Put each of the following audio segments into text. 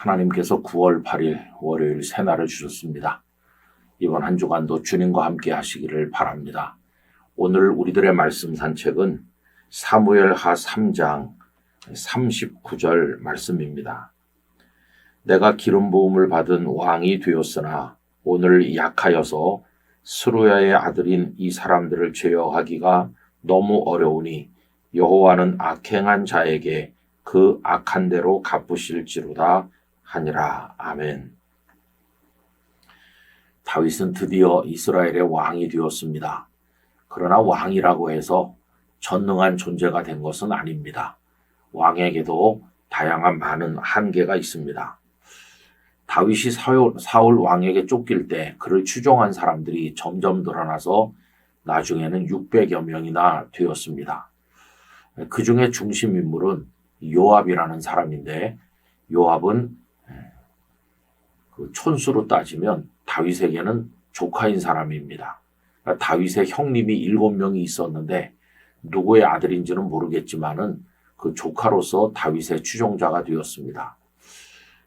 하나님께서 9월 8일 월요일 새날을 주셨습니다. 이번 한 주간도 주님과 함께 하시기를 바랍니다. 오늘 우리들의 말씀 산책은 사무엘하 3장 39절 말씀입니다. 내가 기름 부음을 받은 왕이 되었으나 오늘 약하여서 스루야의 아들인 이 사람들을 제어하기가 너무 어려우니 여호와는 악행한 자에게 그 악한 대로 갚으실지로다 하니라. 아멘. 다윗은 드디어 이스라엘의 왕이 되었습니다. 그러나 왕이라고 해서 전능한 존재가 된 것은 아닙니다. 왕에게도 다양한 많은 한계가 있습니다. 다윗이 사울 왕에게 쫓길 때 그를 추종한 사람들이 점점 늘어나서 나중에는 600여 명이나 되었습니다. 그 중에 중심 인물은 요압이라는 사람인데, 요압은 그 촌수로 따지면 다윗에게는 조카인 사람입니다. 다윗의 형님이 7명이 있었는데 누구의 아들인지는 모르겠지만은 그 조카로서 다윗의 추종자가 되었습니다.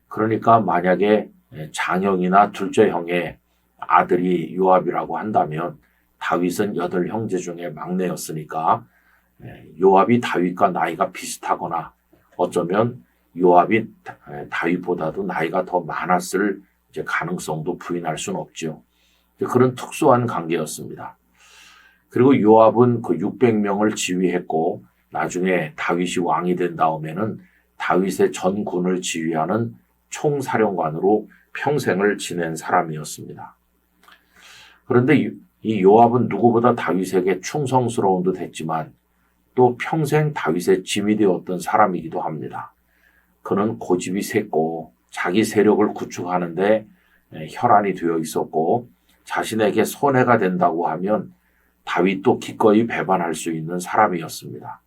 그러니까 만약에 장형이나 둘째 형의 아들이 요압이라고 한다면 다윗은 8형제 중에 막내였으니까 요압이 다윗과 나이가 비슷하거나 어쩌면 요압이 다윗보다도 나이가 더 많았을 가능성도 부인할 수는 없죠. 그런 특수한 관계였습니다. 그리고 요압은 그 600명을 지휘했고 나중에 다윗이 왕이 된 다음에는 다윗의 전군을 지휘하는 총사령관으로 평생을 지낸 사람이었습니다. 그런데 이 요압은 누구보다 다윗에게 충성스러운 듯 했지만 또 평생 다윗의 짐이 되었던 사람이기도 합니다. 그는 고집이 셌고 자기 세력을 구축하는데 혈안이 되어 있었고 자신에게 손해가 된다고 하면 다윗도 기꺼이 배반할 수 있는 사람이었습니다.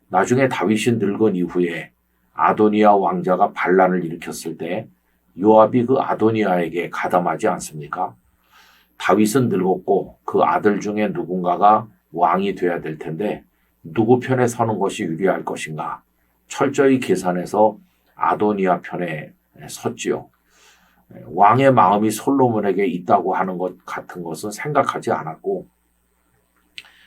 나중에 다윗이 늙은 이후에 아도니아 왕자가 반란을 일으켰을 때 요압이 그 아도니아에게 가담하지 않습니까? 다윗은 늙었고 그 아들 중에 누군가가 왕이 돼야 될 텐데 누구 편에 서는 것이 유리할 것인가? 철저히 계산해서 아도니아 편에 섰지요. 왕의 마음이 솔로몬에게 있다고 하는 것 같은 것은 생각하지 않았고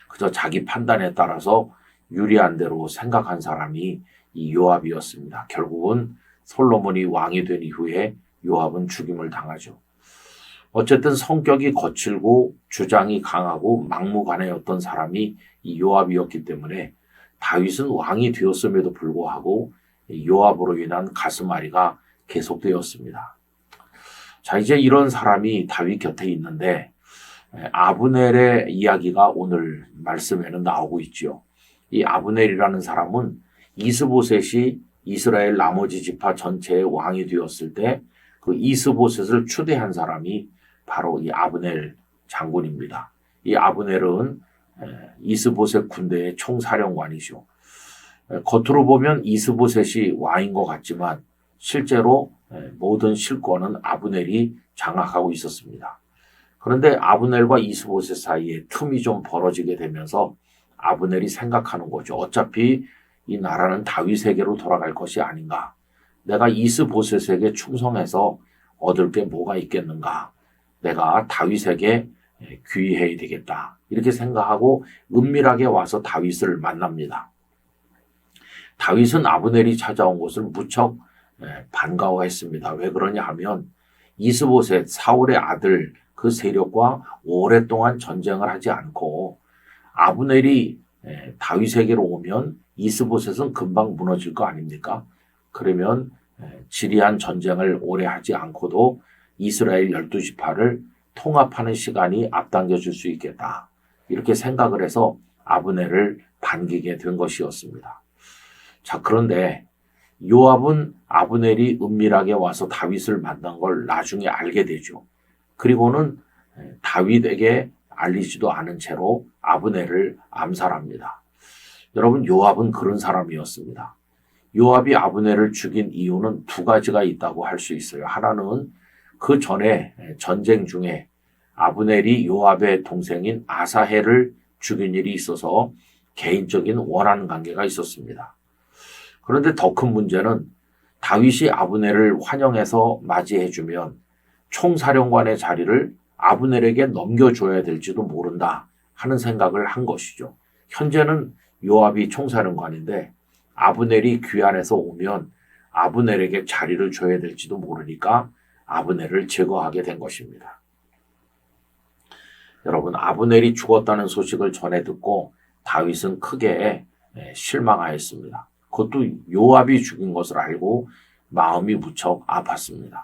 그저 자기 판단에 따라서 유리한 대로 생각한 사람이 이 요압이었습니다. 결국은 솔로몬이 왕이 된 이후에 요압은 죽임을 당하죠. 어쨌든 성격이 거칠고 주장이 강하고 막무가내였던 사람이 이 요압이었기 때문에 다윗은 왕이 되었음에도 불구하고 요압으로 인한 가슴앓이가 계속되었습니다. 자, 이제 이런 사람이 다윗 곁에 있는데 아브넬의 이야기가 오늘 말씀에는 나오고 있죠. 이 아브넬이라는 사람은 이스보셋이 이스라엘 나머지 지파 전체의 왕이 되었을 때 그 이스보셋을 추대한 사람이 바로 이 아브넬 장군입니다. 이 아브넬은 이스보셋 군대의 총사령관이죠. 겉으로 보면 이스보셋이 왕인 것 같지만 실제로 모든 실권은 아브넬이 장악하고 있었습니다. 그런데 아브넬과 이스보셋 사이에 틈이 좀 벌어지게 되면서 아브넬이 생각하는 거죠. 어차피 이 나라는 다윗에게로 돌아갈 것이 아닌가. 내가 이스보셋에게 충성해서 얻을 게 뭐가 있겠는가. 내가 다윗에게 귀의해야 되겠다. 이렇게 생각하고 은밀하게 와서 다윗을 만납니다. 다윗은 아브넬이 찾아온 것을 무척 반가워했습니다. 왜 그러냐 하면 이스보셋 사울의 아들 그 세력과 오랫동안 전쟁을 하지 않고 아브넬이 다윗에게로 오면 이스보셋은 금방 무너질 거 아닙니까? 그러면 지리한 전쟁을 오래 하지 않고도 이스라엘 12지파를 통합하는 시간이 앞당겨질 수 있겠다. 이렇게 생각을 해서 아브넬을 반기게 된 것이었습니다. 자, 그런데 요압은 아브넬이 은밀하게 와서 다윗을 만난 걸 나중에 알게 되죠. 그리고는 다윗에게 알리지도 않은 채로 아브넬을 암살합니다. 여러분, 요압은 그런 사람이었습니다. 요압이 아브넬을 죽인 이유는 2가지가 있다고 할 수 있어요. 하나는 그 전에 전쟁 중에 아브넬이 요압의 동생인 아사헬을 죽인 일이 있어서 개인적인 원한 관계가 있었습니다. 그런데 더 큰 문제는 다윗이 아브넬을 환영해서 맞이해주면 총사령관의 자리를 아브넬에게 넘겨줘야 될지도 모른다 하는 생각을 한 것이죠. 현재는 요압이 총사령관인데 아브넬이 귀환해서 오면 아브넬에게 자리를 줘야 될지도 모르니까 아브넬을 제거하게 된 것입니다. 여러분, 아브넬이 죽었다는 소식을 전해 듣고 다윗은 크게 실망하였습니다. 그것도 요압이 죽인 것을 알고 마음이 무척 아팠습니다.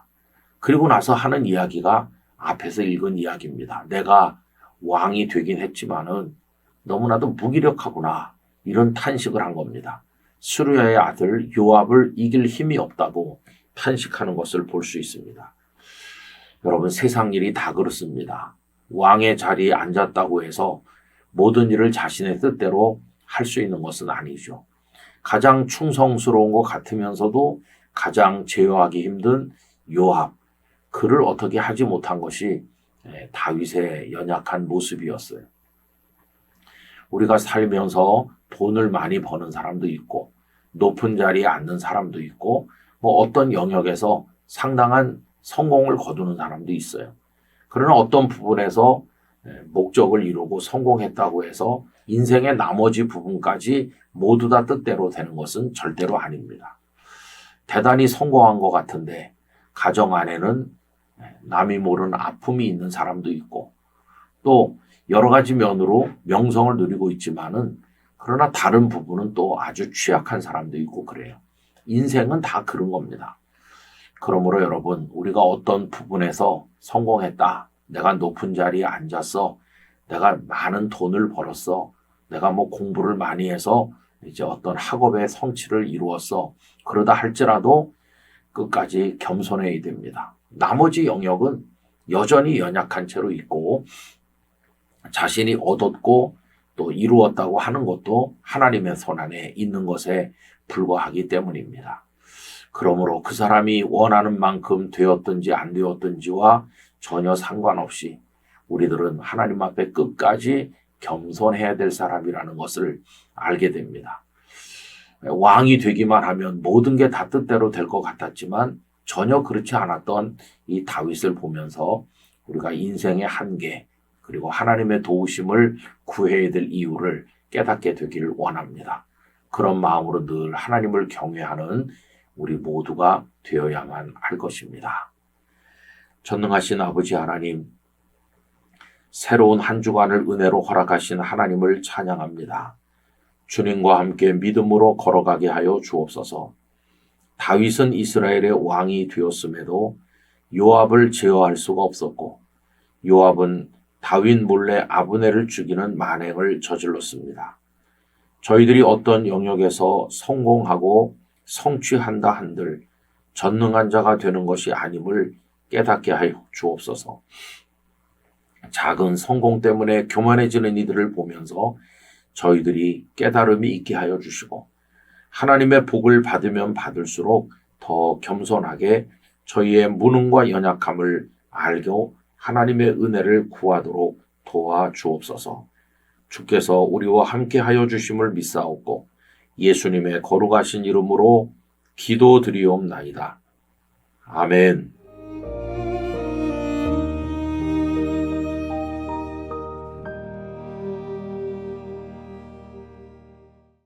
그리고 나서 하는 이야기가 앞에서 읽은 이야기입니다. 내가 왕이 되긴 했지만은 너무나도 무기력하구나, 이런 탄식을 한 겁니다. 스루야의 아들 요압을 이길 힘이 없다고 탄식하는 것을 볼 수 있습니다. 여러분, 세상 일이 다 그렇습니다. 왕의 자리에 앉았다고 해서 모든 일을 자신의 뜻대로 할 수 있는 것은 아니죠. 가장 충성스러운 것 같으면서도 가장 제어하기 힘든 요압, 그를 어떻게 하지 못한 것이 다윗의 연약한 모습이었어요. 우리가 살면서 돈을 많이 버는 사람도 있고 높은 자리에 앉는 사람도 있고 어떤 영역에서 상당한 성공을 거두는 사람도 있어요. 그러나 어떤 부분에서 목적을 이루고 성공했다고 해서 인생의 나머지 부분까지 모두 다 뜻대로 되는 것은 절대로 아닙니다. 대단히 성공한 것 같은데 가정 안에는 남이 모르는 아픔이 있는 사람도 있고 또 여러 가지 면으로 명성을 누리고 있지만은 그러나 다른 부분은 또 아주 취약한 사람도 있고 그래요. 인생은 다 그런 겁니다. 그러므로 여러분, 우리가 어떤 부분에서 성공했다, 내가 높은 자리에 앉았어, 내가 많은 돈을 벌었어, 내가 공부를 많이 해서 이제 어떤 학업의 성취를 이루었어, 그러다 할지라도 끝까지 겸손해야 됩니다. 나머지 영역은 여전히 연약한 채로 있고 자신이 얻었고 또 이루었다고 하는 것도 하나님의 손안에 있는 것에 불과하기 때문입니다. 그러므로 그 사람이 원하는 만큼 되었든지 안 되었든지와 전혀 상관없이 우리들은 하나님 앞에 끝까지 겸손해야 될 사람이라는 것을 알게 됩니다. 왕이 되기만 하면 모든 게 다 뜻대로 될 것 같았지만 전혀 그렇지 않았던 이 다윗을 보면서 우리가 인생의 한계 그리고 하나님의 도우심을 구해야 될 이유를 깨닫게 되기를 원합니다. 그런 마음으로 늘 하나님을 경외하는 우리 모두가 되어야만 할 것입니다. 전능하신 아버지 하나님, 새로운 한 주간을 은혜로 허락하신 하나님을 찬양합니다. 주님과 함께 믿음으로 걸어가게 하여 주옵소서. 다윗은 이스라엘의 왕이 되었음에도 요압을 제어할 수가 없었고 요압은 다윗 몰래 아브넬을 죽이는 만행을 저질렀습니다. 저희들이 어떤 영역에서 성공하고 성취한다 한들 전능한 자가 되는 것이 아님을 깨닫게 하여 주옵소서. 작은 성공 때문에 교만해지는 이들을 보면서 저희들이 깨달음이 있게 하여 주시고 하나님의 복을 받으면 받을수록 더 겸손하게 저희의 무능과 연약함을 알고 하나님의 은혜를 구하도록 도와주옵소서. 주께서 우리와 함께 하여 주심을 믿사옵고 예수님의 거룩하신 이름으로 기도드리옵나이다. 아멘.